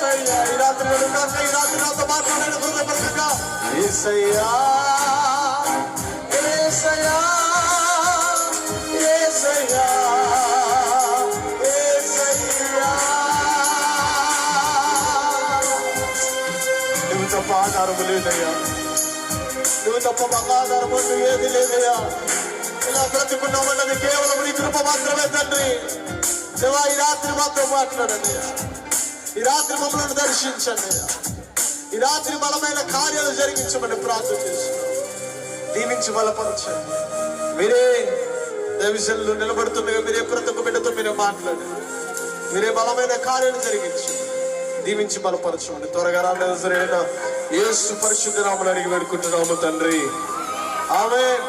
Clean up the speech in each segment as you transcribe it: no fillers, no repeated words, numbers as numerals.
యేసయ్యా ఈ రాత్రి వెనుకాక ఈ రాత్రి నాతో మాట్లాడిన హృదయపూర్వకంగా యేసయ్యా యేసయ్యా యేసయ్యా యేసయ్యా నువ్వు తప్ప ఆధారము లేదయ్యా, నువ్వు తప్ప మాకు ఆధారము ఏది లేదయ్యా. ఇలా బ్రతుకున్నామన్నది కేవలం నీ కృప మాత్రమే తండ్రి. దేవా ఈ రాత్రి మాత్రం మాట్లాడండి, ఈ రాత్రి మమ్మల్ని దర్శించండి, ఈ రాత్రి బలమైన కార్యాలు జరిగించమని ప్రార్థన చేస్తున్నాం. దీవించి బలపరచండి. మీరే దైవజనులు నిలబడుతుండగా మీరే ప్రతి ఒక్క బిడ్డతో మీరే మాట్లాడండి, మీరే బలమైన కార్యాలు జరిగించండి, దీవించి బలపరచండి. త్వరగా రాజరైన యేసు పరిశుద్ధ నామమున అడిగి వేడుకుంటున్నాము తండ్రి, ఆమేన్.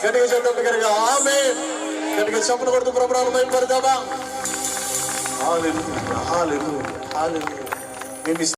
గట్టిగా చెప్పండి, గట్టిగా ఆమేన్. గట్టిగా చెప్పలు కొడుతూ ప్రభువును మహిమపడదామా. హల్లెలూయా హల్లెలూయా హల్లెలూయా.